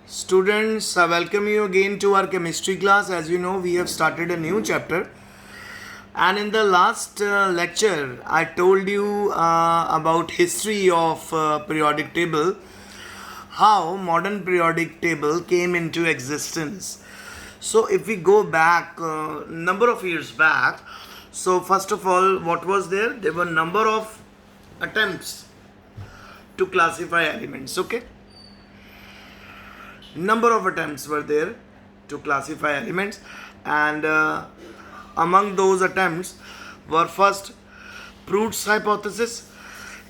Students, I welcome you again to our chemistry class. As you know, we have started a new chapter. And in the last lecture, I told you about history of periodic table, how modern periodic table came into existence. So if we go back number of years back, so first of all, what was there? There were number of attempts to classify elements. Okay, number of attempts were there to classify elements, and among those attempts were first Prout's hypothesis,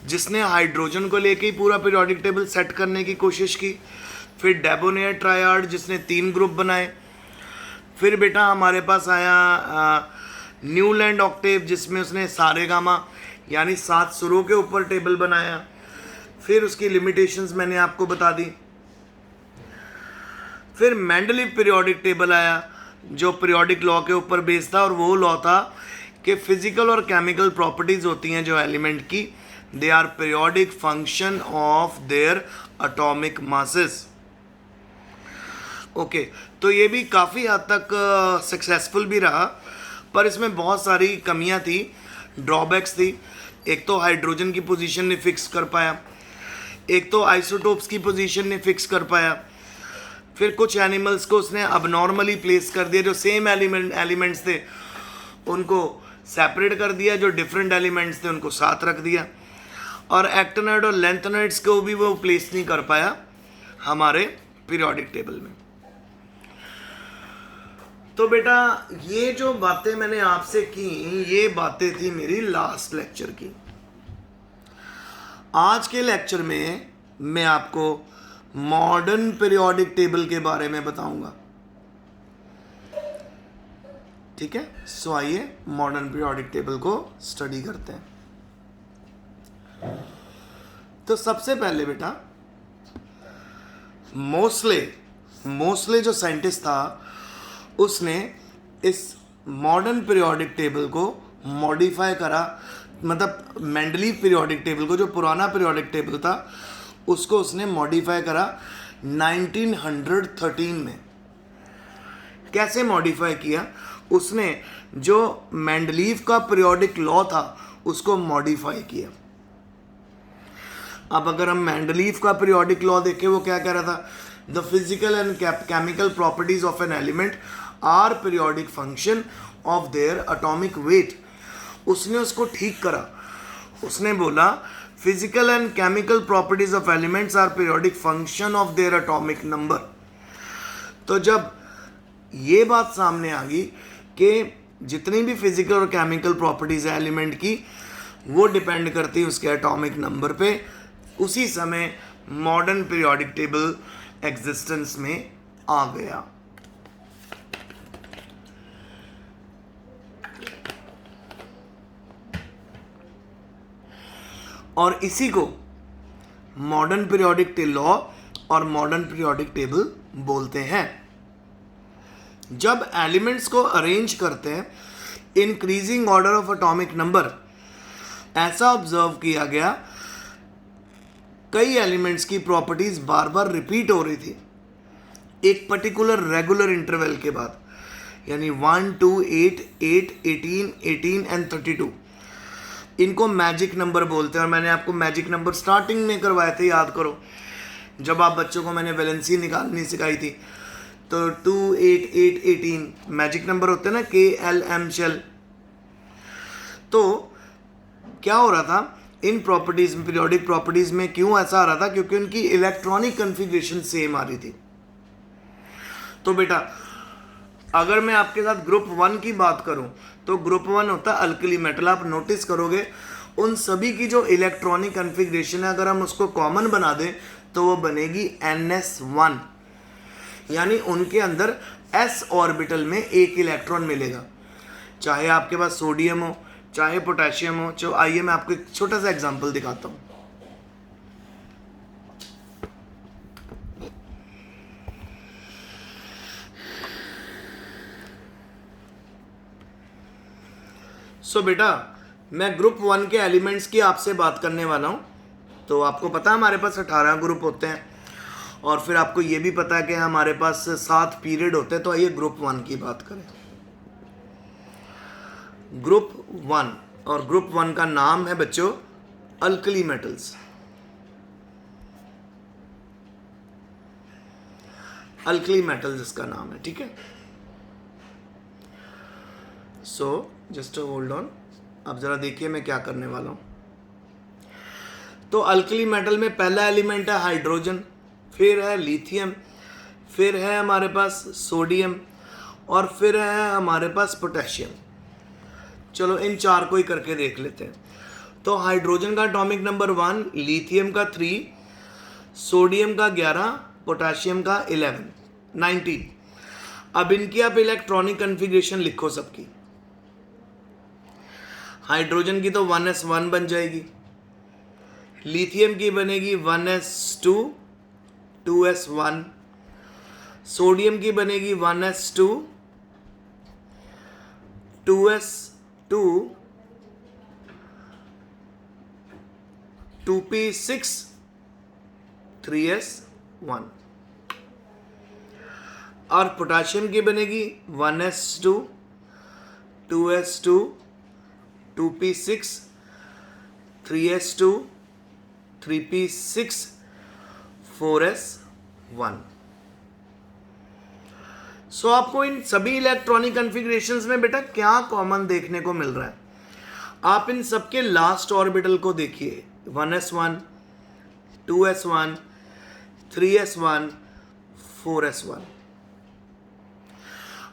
जिसने hydrogen को लेके ही पूरा periodic table set करने की कोशिश की। फिर debonair triad, जिसने 3 ग्रुप बनाए। फिर बेटा हमारे पास आया न्यूलैंड ऑक्टेव, जिसमें उसने सारे गामा यानी 7 सुरों के ऊपर टेबल बनाया। फिर उसकी लिमिटेशंस मैंने आपको बता दी। फिर मेंडलीव पीरियोडिक टेबल आया, जो पीरियोडिक लॉ के ऊपर बेस्ड था, और वो लॉ था कि फिजिकल और केमिकल प्रॉपर्टीज होती हैं जो एलिमेंट की, they are periodic function of their atomic masses. Okay, तो ये भी काफ़ी हद तक सक्सेसफुल भी रहा, पर इसमें बहुत सारी कमियां थी, ड्रॉबैक्स थी। एक तो हाइड्रोजन की पोजीशन नहीं फिक्स कर पाया, एक तो आइसोटोप्स की पोजीशन नहीं फिक्स कर पाया। फिर कुछ एनिमल्स को उसने अबनॉर्मली प्लेस कर दिया, जो सेम एलिमेंट्स थे उनको सेपरेट कर दिया, जो डिफरेंट एलिमेंट्स थे उनको साथ रख दिया। और एक्टिनॉइड और लेंथेनॉइड्स को भी वो प्लेस नहीं कर पाया हमारे पीरियोडिक टेबल में। तो बेटा ये जो बातें मैंने आपसे की, ये बातें थी मेरी लास्ट लेक्चर की। आज के लेक्चर में मैं आपको मॉडर्न पीरियोडिक टेबल के बारे में बताऊंगा। ठीक है, सो आइए मॉडर्न पीरियोडिक टेबल को स्टडी करते हैं। तो सबसे पहले बेटा मोस्ले जो साइंटिस्ट था, उसने इस मॉडर्न पीरियोडिक टेबल को मॉडिफाई करा। मतलब मेंडलीव पीरियोडिक टेबल को, जो पुराना पीरियोडिक टेबल था, उसको उसने मॉडिफाई करा 1913 में। कैसे मॉडिफाई किया? उसने जो मेंडलीव का पीरियोडिक लॉ था उसको मॉडिफाई किया। अब अगर हम मेंडलीव का पीरियोडिक लॉ देखें, वो क्या कह रहा था? The physical and chemical properties of an element are periodic function of their atomic weight. उसने उसको ठीक करा। उसने बोला physical and chemical properties of elements are periodic function of their atomic number. तो जब ये बात सामने आ गई कि जितनी भी फिजिकल और केमिकल प्रॉपर्टीज है एलिमेंट की, वो डिपेंड करती है उसके एटॉमिक नंबर पे, उसी समय मॉडर्न पीरियोडिक टेबल एग्जिस्टेंस में आ गया। और इसी को मॉडर्न पीरियोडिक लॉ और मॉडर्न पीरियोडिक टेबल बोलते हैं। जब एलिमेंट्स को अरेंज करते हैं increasing order of atomic number, ऐसा ऑब्जर्व किया गया कई एलिमेंट्स की प्रॉपर्टीज बार बार रिपीट हो रही थी एक पर्टिकुलर रेगुलर इंटरवल के बाद, यानी 1, 2, 8, 8, 18, 18 एंड 32। इनको मैजिक नंबर बोलते हैं। और मैंने आपको मैजिक नंबर स्टार्टिंग में करवाए थे, याद करो, जब आप बच्चों को मैंने वैलेंसी निकालनी सिखाई थी। तो 2, 8, 8, 18 मैजिक नंबर होते हैं ना, KLM शेल। तो क्या हो रहा था इन प्रॉपर्टीज में, पीरियोडिक प्रॉपर्टीज में क्यों ऐसा आ रहा था? क्योंकि उनकी इलेक्ट्रॉनिक कन्फिग्रेशन सेम आ रही थी। तो बेटा अगर मैं आपके साथ ग्रुप 1 की बात करूं, तो ग्रुप 1 होता है अल्कली मेटल। आप नोटिस करोगे उन सभी की जो इलेक्ट्रॉनिक कन्फिग्रेशन है, अगर हम उसको कॉमन बना दें तो वो बनेगी NS1, यानी उनके अंदर S ऑर्बिटल में एक इलेक्ट्रॉन मिलेगा। चाहे आपके पास सोडियम हो, चाहे पोटेशियम हो। जो आइए मैं आपको एक छोटा सा एग्जांपल दिखाता हूं। सो बेटा मैं ग्रुप 1 के एलिमेंट्स की आपसे बात करने वाला हूं। तो आपको पता है हमारे पास 18 ग्रुप होते हैं, और फिर आपको ये भी पता है कि हमारे पास 7 पीरियड होते हैं। तो आइए ग्रुप 1 की बात करें। ग्रुप 1, और ग्रुप 1 का नाम है बच्चों अल्कली मेटल्स। अल्कली मेटल्स इसका नाम है, ठीक है। सो जस्ट होल्ड ऑन, अब जरा देखिए मैं क्या करने वाला हूं। तो अल्कली मेटल में पहला एलिमेंट है हाइड्रोजन, फिर है लिथियम, फिर है हमारे पास सोडियम, और फिर है हमारे पास पोटेशियम। चलो इन चार को ही करके देख लेते हैं। तो हाइड्रोजन का एटॉमिक नंबर 1, लिथियम का 3, सोडियम का 11, पोटेशियम का 19। अब इनकी आप इलेक्ट्रॉनिक कन्फिग्रेशन लिखो सबकी। हाइड्रोजन की तो 1s1 बन जाएगी, लिथियम की बनेगी 1s2 2s1, सोडियम की बनेगी 1s2 2s2 2p6 3s1, और पोटेशियम की बनेगी 1s2 2s2 2p6 3s2 3p6 4s1। सो आपको इन सभी इलेक्ट्रॉनिक कन्फिग्रेशंस में बेटा क्या कॉमन देखने को मिल रहा है? आप इन सबके लास्ट ऑर्बिटल को देखिए, 1s1 2s1 3s1 4s1।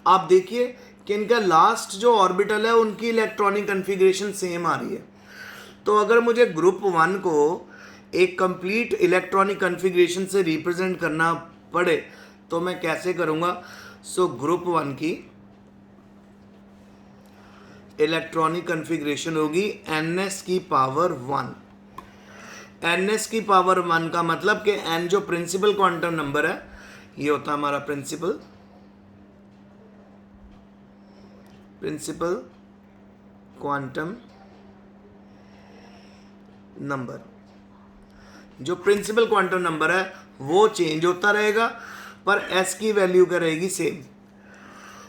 आप देखिए कि इनका लास्ट जो ऑर्बिटल है उनकी इलेक्ट्रॉनिक कन्फिग्रेशन सेम आ रही है। तो अगर मुझे ग्रुप 1 को एक कंप्लीट इलेक्ट्रॉनिक कन्फिग्रेशन से रिप्रेजेंट करना पड़े तो मैं कैसे करूंगा? सो ग्रुप 1 की इलेक्ट्रॉनिक कन्फिग्रेशन होगी ns की पावर 1। ns की पावर 1 का मतलब कि n जो प्रिंसिपल क्वांटम नंबर है, ये होता है हमारा प्रिंसिपल क्वांटम नंबर। जो प्रिंसिपल क्वांटम नंबर है वो चेंज होता रहेगा, पर s की वैल्यू क्या रहेगी? सेम।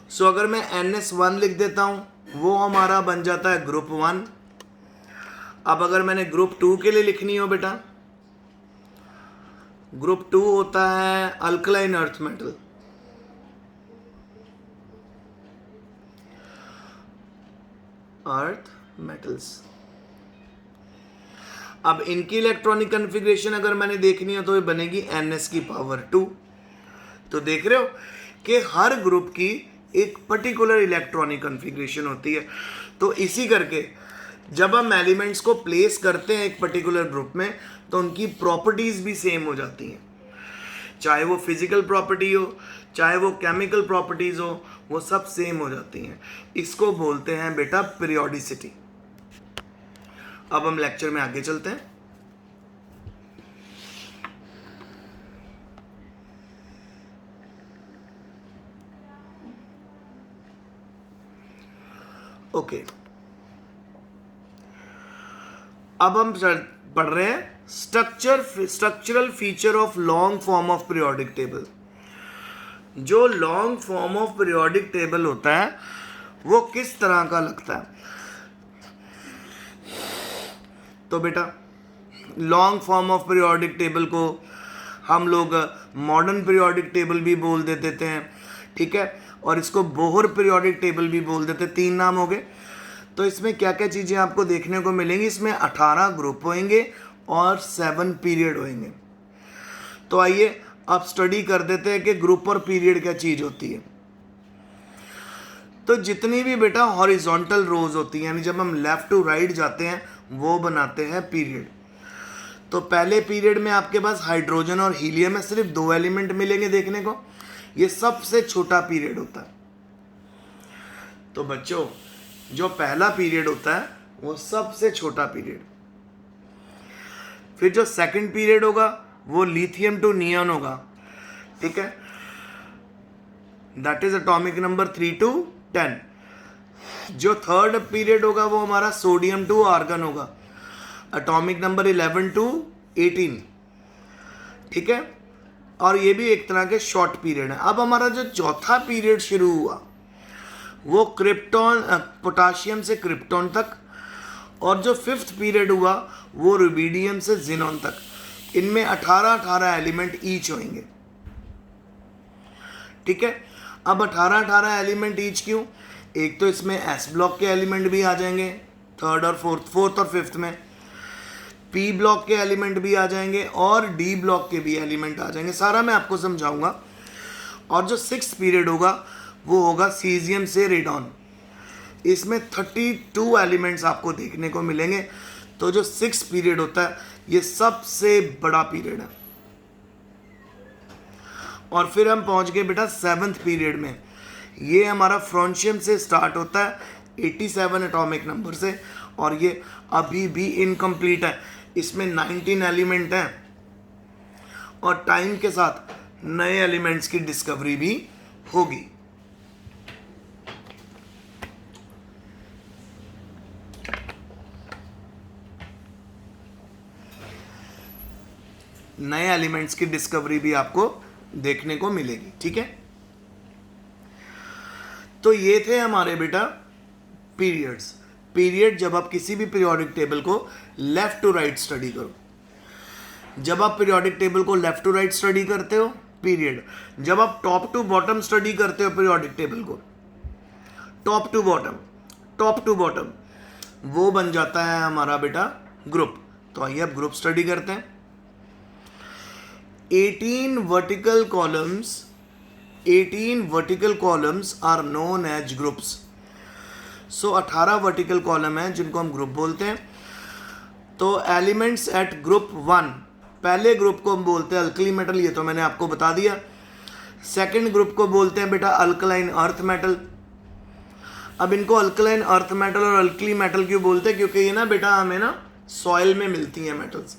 सो अगर मैं ns1 लिख देता हूं, वो हमारा बन जाता है ग्रुप 1। अब अगर मैंने ग्रुप 2 के लिए लिखनी हो बेटा, ग्रुप 2 होता है alkaline earth metal. Earth metals. अब इनकी इलेक्ट्रॉनिक कन्फिग्रेशन अगर मैंने देखनी हो तो ये बनेगी ns की पावर 2। तो देख रहे हो कि हर ग्रुप की एक पर्टिकुलर इलेक्ट्रॉनिक कन्फिग्रेशन होती है। तो इसी करके जब हम एलिमेंट्स को प्लेस करते हैं एक पर्टिकुलर ग्रुप में तो उनकी प्रॉपर्टीज भी सेम हो जाती हैं, चाहे वो फिजिकल प्रॉपर्टी हो चाहे वो केमिकल प्रॉपर्टीज हो, वो सब सेम हो जाती हैं। इसको बोलते हैं बेटा पीरियोडिसिटी। अब हम लेक्चर में आगे चलते हैं। ओके, अब हम पढ़ रहे हैं structural feature of long form of periodic table. जो long form of periodic table होता है वो किस तरह का लगता है? तो बेटा long form of periodic table को हम लोग मॉडर्न पीरियोडिक टेबल भी बोल देते हैं, ठीक है, और इसको बोहर पीरियोडिक टेबल भी बोल देते हैं। 3 नाम हो गए। तो इसमें क्या क्या चीज़ें आपको देखने को मिलेंगी? इसमें 18 ग्रुप होंगे और 7 पीरियड होंगे। तो आइए अब स्टडी कर देते हैं कि ग्रुप और पीरियड क्या चीज़ होती है। तो जितनी भी बेटा हॉरिजॉन्टल रोज होती हैं, यानी जब हम लेफ्ट टू राइट जाते हैं, वो बनाते हैं पीरियड। तो पहले पीरियड में आपके पास हाइड्रोजन और हीलियम में सिर्फ 2 एलिमेंट मिलेंगे देखने को। ये सबसे छोटा पीरियड होता है। तो बच्चों जो पहला पीरियड होता है वो सबसे छोटा पीरियड। फिर जो सेकंड पीरियड होगा वो लिथियम टू नियॉन होगा, ठीक है, that is atomic number 3 to 10। जो थर्ड पीरियड होगा वो हमारा सोडियम टू आर्गन होगा, एटॉमिक नंबर 11 to 18, ठीक है। और ये भी एक तरह के शॉर्ट पीरियड है। अब हमारा जो चौथा पीरियड शुरू हुआ वो क्रिप्टॉन, पोटाशियम से क्रिप्टॉन तक, और जो फिफ्थ पीरियड हुआ वो रुबिडियम से जिनॉन तक। इनमें 18 एलिमेंट ईच होंगे, ठीक है। अब 18 एलिमेंट ईच क्यों? एक तो इसमें एस ब्लॉक के एलिमेंट भी आ जाएंगे, थर्ड और फोर्थ और फिफ्थ में पी ब्लॉक के एलिमेंट भी आ जाएंगे और डी ब्लॉक के भी एलिमेंट आ जाएंगे। सारा मैं आपको समझाऊंगा। और जो सिक्स पीरियड होगा वो होगा सीजियम से रेडॉन। इसमें 32 एलिमेंट्स आपको देखने को मिलेंगे। तो जो सिक्स पीरियड होता है ये सबसे बड़ा पीरियड है। और फिर हम पहुंच गए बेटा सेवन्थ पीरियड में। ये हमारा फ्रॉन्शियम से स्टार्ट होता है 87 एटॉमिक नंबर से, और ये अभी भी इनकम्प्लीट है। इसमें 19 एलिमेंट हैं और टाइम के साथ नए एलिमेंट्स की डिस्कवरी भी होगी। नए एलिमेंट्स की डिस्कवरी भी आपको देखने को मिलेगी, ठीक है। तो ये थे हमारे बेटा पीरियड्स। पीरियड जब आप किसी भी पीरियोडिक टेबल को लेफ्ट टू राइट स्टडी करो, जब आप पीरियोडिक टेबल को लेफ्ट टू राइट स्टडी करते हो पीरियड, जब आप टॉप टू बॉटम स्टडी करते हो पीरियोडिक टेबल को, टॉप टू बॉटम वो बन जाता है हमारा बेटा ग्रुप। तो आइए अब ग्रुप स्टडी करते हैं। 18 vertical columns are known as groups. So 18 vertical column हैं जिनको हम ग्रुप बोलते हैं। तो एलिमेंट्स एट ग्रुप 1, पहले ग्रुप को हम बोलते हैं अल्कली मेटल, ये तो मैंने आपको बता दिया। सेकंड ग्रुप को बोलते हैं बेटा अल्कलाइन अर्थ मेटल। अब इनको अल्कलाइन अर्थ मेटल और अल्कली मेटल क्यों बोलते हैं? क्योंकि ये ना बेटा हमें ना सॉइल में मिलती हैं मेटल्स।